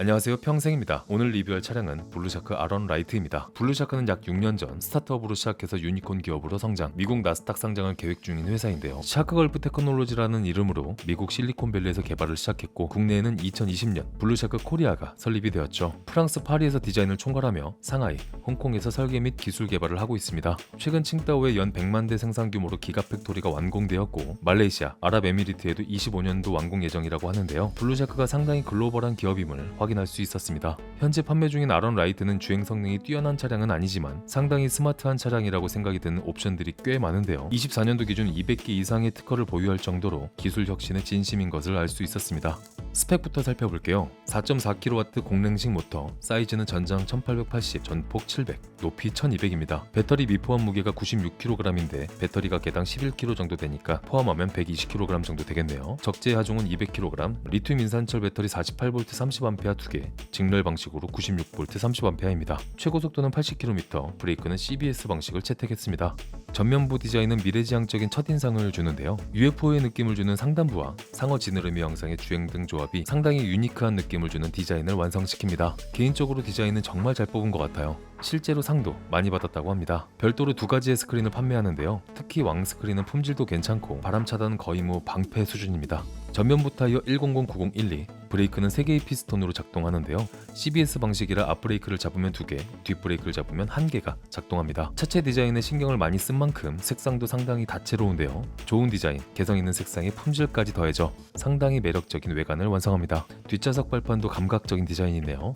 안녕하세요, 평생입니다. 오늘 리뷰할 차량은 블루샤크 아런 라이트입니다. 블루샤크는 약 6년 전 스타트업으로 시작해서 유니콘 기업으로 성장, 미국 나스닥 상장을 계획 중인 회사인데요. 샤크걸프 테크놀로지라는 이름으로 미국 실리콘밸리에서 개발을 시작했고 국내에는 2020년 블루샤크 코리아가 설립이 되었죠. 프랑스 파리에서 디자인을 총괄하며 상하이, 홍콩에서 설계 및 기술 개발을 하고 있습니다. 최근 칭다오의 연 100만 대 생산 규모로 기가 팩토리가 완공되었고 말레이시아, 아랍에미리트에도 25년도 완공 예정이라고 하는데요. 블루샤크가 상당히 글로벌한 기업임을 확인할 수 있었습니다. 현재 판매 중인 아런 라이트는 주행 성능이 뛰어난 차량은 아니지만 상당히 스마트한 차량이라고 생각이 드는 옵션들이 꽤 많은데요. 24년도 기준 200개 이상의 특허를 보유할 정도로 기술 혁신의 진심인 것을 알 수 있었습니다. 스펙부터 살펴볼게요. 4.4kW 공랭식 모터, 사이즈는 전장 1880, 전폭 700, 높이 1200입니다. 배터리 미포함 무게가 96kg인데 배터리가 개당 11kg 정도 되니까 포함하면 120kg 정도 되겠네요. 적재 하중은 200kg, 리튬 인산철 배터리 48V 30A 2개, 직렬 방식으로 96V 30A입니다. 최고 속도는 80km, 브레이크는 CBS 방식을 채택했습니다. 전면부 디자인은 미래지향적인 첫인상을 주는데요. UFO의 느낌을 주는 상단부와 상어 지느러미 형상의 주행 등 조합이 상당히 유니크한 느낌을 주는 디자인을 완성시킵니다. 개인적으로 디자인은 정말 잘 뽑은 것 같아요. 실제로 상도 많이 받았다고 합니다. 별도로 두 가지의 스크린을 판매하는데요. 특히 왕 스크린은 품질도 괜찮고 바람 차단은 거의 방패 수준입니다. 전면부 타이어 100-9012, 브레이크는 3개의 피스톤으로 작동하는데요. CBS 방식이라 앞브레이크를 잡으면 2개, 뒷브레이크를 잡으면 1개가 작동합니다. 차체 디자인에 신경을 많이 쓴 만큼 색상도 상당히 다채로운데요. 좋은 디자인, 개성 있는 색상에 품질까지 더해져 상당히 매력적인 외관을 완성합니다. 뒷좌석 발판도 감각적인 디자인이네요.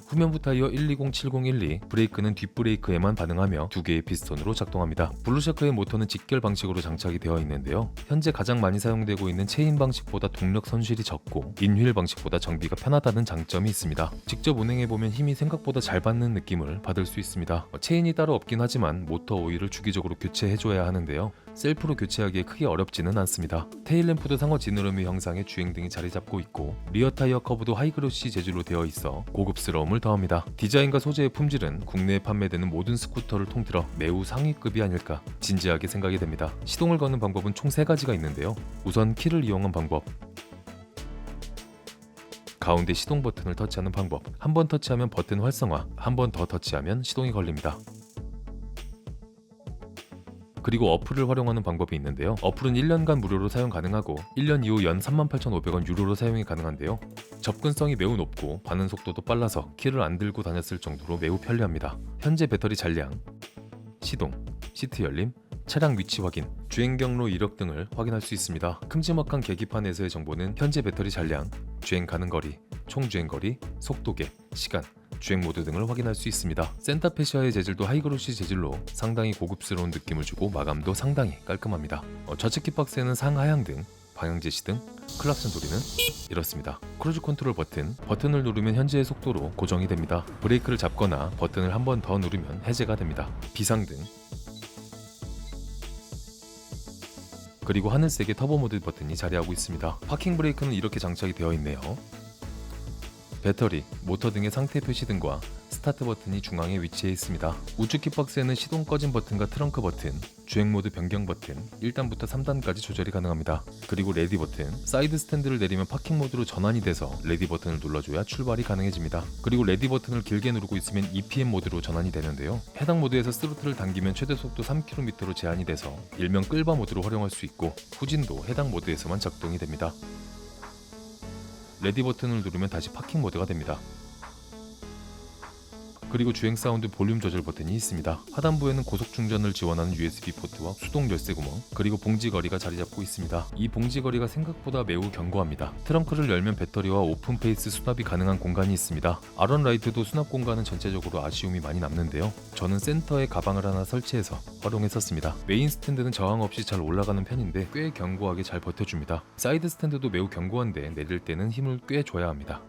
후면부 타이어 120-7012, 브레이크는 뒷브레이크에만 반응하며 2개의 피스톤으로 작동합니다. 블루샤크의 모터는 직결 방식으로 장착이 되어 있는데요. 현재 가장 많이 사용되고 있는 체인 방식보다 동력 손실이 적고 인휠 방식보다 정비가 편하다는 장점이 있습니다. 직접 운행해보면 힘이 생각보다 잘 받는 느낌을 받을 수 있습니다. 체인이 따로 없긴 하지만 모터 오일을 주기적으로 교체해줘야 하는데요. 셀프로 교체하기에 크게 어렵지는 않습니다. 테일램프도 상어 지느러미 형상의 주행등이 자리 잡고 있고 리어 타이어 커브도 하이그로시 재질로 되어 있어 고급스러움을 더합니다. 디자인과 소재의 품질은 국내에 판매되는 모든 스쿠터를 통틀어 매우 상위급이 아닐까 진지하게 생각이 됩니다. 시동을 거는 방법은 총 3가지가 있는데요. 우선 키를 이용한 방법, 가운데 시동 버튼을 터치하는 방법, 한 번 터치하면 버튼 활성화, 한 번 더 터치하면 시동이 걸립니다. 그리고 어플을 활용하는 방법이 있는데요. 어플은 1년간 무료로 사용 가능하고 1년 이후 연 38,500원 유료로 사용이 가능한데요. 접근성이 매우 높고 반응 속도도 빨라서 키를 안 들고 다녔을 정도로 매우 편리합니다. 현재 배터리 잔량, 시동, 시트 열림, 차량 위치 확인, 주행 경로 이력 등을 확인할 수 있습니다. 큼지막한 계기판에서의 정보는 현재 배터리 잔량, 주행 가는 거리, 총 주행 거리, 속도계, 시간, 주행 모드 등을 확인할 수 있습니다. 센터페시아의 재질도 하이그로시 재질로 상당히 고급스러운 느낌을 주고 마감도 상당히 깔끔합니다. 좌측 킥박스에는 상하향 등, 방향 제시 등, 클락션 소리는 이렇습니다. 크루즈 컨트롤 버튼을 누르면 현재의 속도로 고정이 됩니다. 브레이크를 잡거나 버튼을 한 번 더 누르면 해제가 됩니다. 비상등, 그리고 하늘색의 터보 모드 버튼이 자리하고 있습니다. 파킹 브레이크는 이렇게 장착이 되어 있네요. 배터리, 모터 등의 상태 표시 등과 스타트 버튼이 중앙에 위치해 있습니다. 우측 킥박스에는 시동 꺼진 버튼과 트렁크 버튼, 주행 모드 변경 버튼, 1단부터 3단까지 조절이 가능합니다. 그리고 레디 버튼, 사이드 스탠드를 내리면 파킹 모드로 전환이 돼서 레디 버튼을 눌러줘야 출발이 가능해집니다. 그리고 레디 버튼을 길게 누르고 있으면 EPM 모드로 전환이 되는데요. 해당 모드에서 스로틀을 당기면 최대 속도 3km로 제한이 돼서 일명 끌바 모드로 활용할 수 있고 후진도 해당 모드에서만 작동이 됩니다. 레디 버튼을 누르면 다시 파킹 모드가 됩니다. 그리고 주행 사운드 볼륨 조절 버튼이 있습니다. 하단부에는 고속 충전을 지원하는 USB 포트와 수동 열쇠 구멍, 그리고 봉지 거리가 자리 잡고 있습니다. 이 봉지 거리가 생각보다 매우 견고합니다. 트렁크를 열면 배터리와 오픈 페이스 수납이 가능한 공간이 있습니다. 아런 라이트도 수납 공간은 전체적으로 아쉬움이 많이 남는데요. 저는 센터에 가방을 하나 설치해서 활용했었습니다. 메인 스탠드는 저항 없이 잘 올라가는 편인데 꽤 견고하게 잘 버텨줍니다. 사이드 스탠드도 매우 견고한데 내릴 때는 힘을 꽤 줘야 합니다.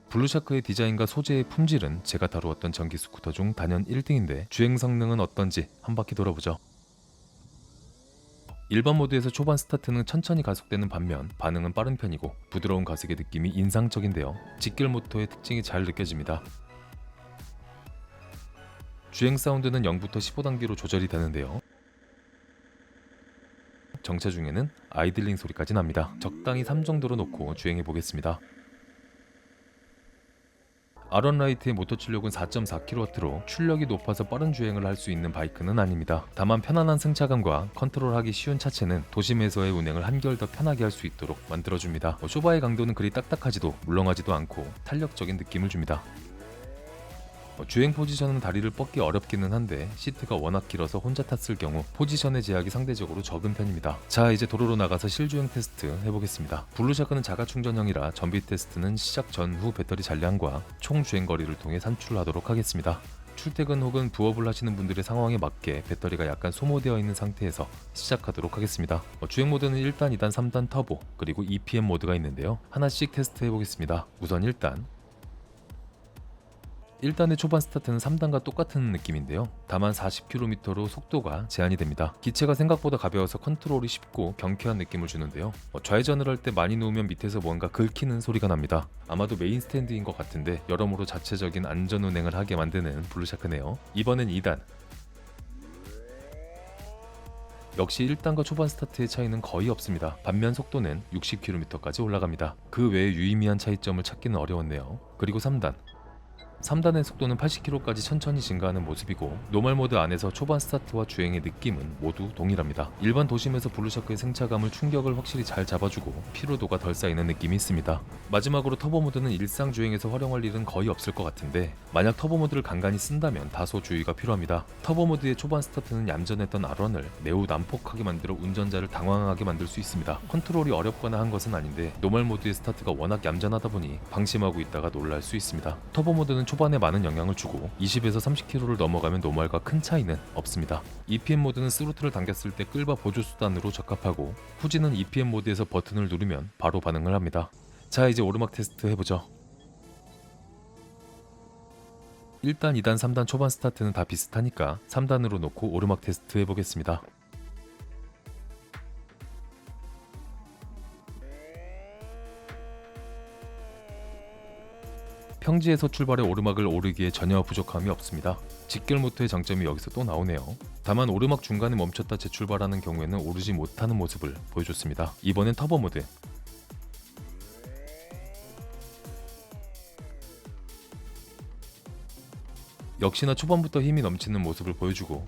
블루샤크의 디자인과 소재의 품질은 제가 다루었던 전기 스쿠터 중 단연 1등인데 주행 성능은 어떤지 한 바퀴 돌아보죠. 일반 모드에서 초반 스타트는 천천히 가속되는 반면 반응은 빠른 편이고 부드러운 가속의 느낌이 인상적인데요. 직결 모터의 특징이 잘 느껴집니다. 주행 사운드는 0부터 15단계로 조절이 되는데요. 정차 중에는 아이들링 소리까지 납니다. 적당히 3 정도로 놓고 주행해 보겠습니다. 아런 라이트의 모터 출력은 4.4kW로 출력이 높아서 빠른 주행을 할 수 있는 바이크는 아닙니다. 다만 편안한 승차감과 컨트롤하기 쉬운 차체는 도심에서의 운행을 한결 더 편하게 할 수 있도록 만들어줍니다. 쇼바의 강도는 그리 딱딱하지도 물렁하지도 않고 탄력적인 느낌을 줍니다. 주행 포지션은 다리를 뻗기 어렵기는 한데 시트가 워낙 길어서 혼자 탔을 경우 포지션의 제약이 상대적으로 적은 편입니다. 자, 이제 도로로 나가서 실주행 테스트 해보겠습니다. 블루샤크는 자가 충전형이라 전비 테스트는 시작 전후 배터리 잔량과 총 주행거리를 통해 산출하도록 하겠습니다. 출퇴근 혹은 부업을 하시는 분들의 상황에 맞게 배터리가 약간 소모되어 있는 상태에서 시작하도록 하겠습니다. 주행 모드는 1단, 2단, 3단 터보 그리고 EPM 모드가 있는데요. 하나씩 테스트 해보겠습니다. 우선 1단의 초반 스타트는 3단과 똑같은 느낌인데요. 다만 40km로 속도가 제한이 됩니다. 기체가 생각보다 가벼워서 컨트롤이 쉽고 경쾌한 느낌을 주는데요. 좌회전을 할 때 많이 누우면 밑에서 뭔가 긁히는 소리가 납니다. 아마도 메인 스탠드인 것 같은데 여러모로 자체적인 안전 운행을 하게 만드는 블루샤크네요. 이번엔 2단. 역시 1단과 초반 스타트의 차이는 거의 없습니다. 반면 속도는 60km까지 올라갑니다. 그 외에 유의미한 차이점을 찾기는 어려웠네요. 그리고 3단의 속도는 80km까지 천천히 증가하는 모습이고 노멀 모드 안에서 초반 스타트와 주행의 느낌은 모두 동일합니다. 일반 도심에서 블루샤크의 승차감을 충격을 확실히 잘 잡아주고 피로도가 덜 쌓이는 느낌이 있습니다. 마지막으로 터보 모드는 일상 주행에서 활용할 일은 거의 없을 것 같은데 만약 터보 모드를 간간히 쓴다면 다소 주의가 필요합니다. 터보 모드의 초반 스타트는 얌전했던 아런을 매우 난폭하게 만들어 운전자를 당황하게 만들 수 있습니다. 컨트롤이 어렵거나 한 것은 아닌데 노멀 모드의 스타트가 워낙 얌전하다 보니 방심하고 있다가 놀랄 수 있습니다. 터보 모드는 초반에 많은 영향을 주고 20에서 30km를 넘어가면 노멀과 큰 차이는 없습니다. EPM 모드는 스로틀을 당겼을 때 끌바 보조 수단으로 적합하고 후진은 EPM 모드에서 버튼을 누르면 바로 반응을 합니다. 자, 이제 오르막 테스트 해보죠. 1단, 2단, 3단 초반 스타트는 다 비슷하니까 3단으로 놓고 오르막 테스트 해보겠습니다. 평지에서 출발해 오르막을 오르기에 전혀 부족함이 없습니다. 직결 모터의 장점이 여기서 또 나오네요. 다만 오르막 중간에 멈췄다 재출발하는 경우에는 오르지 못하는 모습을 보여줬습니다. 이번엔 터보 모드. 역시나 초반부터 힘이 넘치는 모습을 보여주고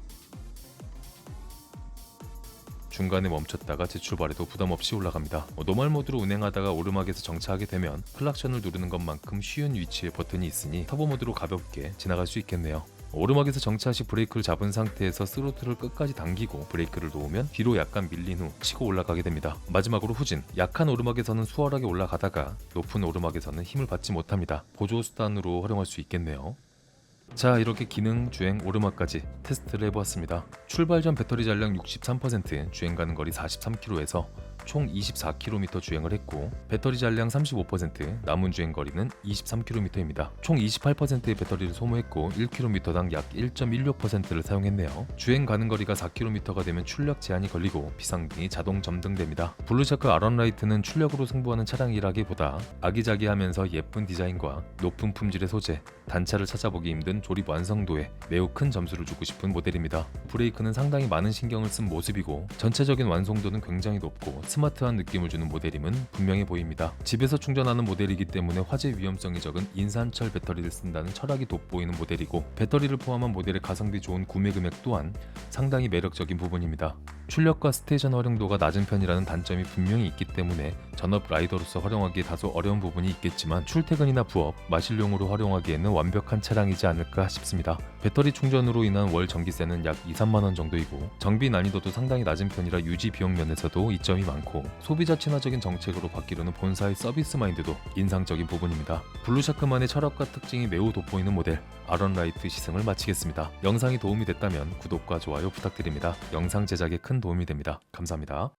중간에 멈췄다가 재출발해도 부담없이 올라갑니다. 노멀 모드로 운행하다가 오르막에서 정차하게 되면 클락션을 누르는 것만큼 쉬운 위치에 버튼이 있으니 터보 모드로 가볍게 지나갈 수 있겠네요. 오르막에서 정차 시 브레이크를 잡은 상태에서 스로틀을 끝까지 당기고 브레이크를 놓으면 뒤로 약간 밀린 후 치고 올라가게 됩니다. 마지막으로 후진. 약한 오르막에서는 수월하게 올라가다가 높은 오르막에서는 힘을 받지 못합니다. 보조 수단으로 활용할 수 있겠네요. 자, 이렇게 기능, 주행, 오르막까지 테스트를 해보았습니다. 출발 전 배터리 잔량 63%, 주행 가는 거리 43km에서 총 24km 주행을 했고 배터리 잔량 35%, 남은 주행 거리는 23km입니다. 총 28%의 배터리를 소모했고 1km당 약 1.16%를 사용했네요. 주행 가는 거리가 4km가 되면 출력 제한이 걸리고 비상등이 자동 점등됩니다. 블루샤크 아런라이트는 출력으로 승부하는 차량이라기보다 아기자기하면서 예쁜 디자인과 높은 품질의 소재, 단차를 찾아보기 힘든 조립 완성도에 매우 큰 점수를 주고 싶은 모델입니다. 브레이크는 상당히 많은 신경을 쓴 모습이고 전체적인 완성도는 굉장히 높고 스마트한 느낌을 주는 모델임은 분명해 보입니다. 집에서 충전하는 모델이기 때문에 화재 위험성이 적은 인산철 배터리를 쓴다는 철학이 돋보이는 모델이고 배터리를 포함한 모델의 가성비 좋은 구매 금액 또한 상당히 매력적인 부분입니다. 출력과 스테이션 활용도가 낮은 편이라는 단점이 분명히 있기 때문에 전업 라이더로서 활용하기에 다소 어려운 부분이 있겠지만 출퇴근이나 부업, 마실용으로 활용하기에는 완벽한 차량이지 않을까 싶습니다. 배터리 충전으로 인한 월 전기세는 약 2-3만원 정도이고 정비 난이도도 상당히 낮은 편이라 유지 비용 면에서도 이점이 많고 소비자 친화적인 정책으로 바뀌려는 본사의 서비스 마인드도 인상적인 부분입니다. 블루샤크만의 철학과 특징이 매우 돋보이는 모델 아런라이트 시승을 마치겠습니다. 영상이 도움이 됐다면 구독과 좋아요 부탁드립니다. 영상 제작에 큰 도움이 됩니다. 감사합니다.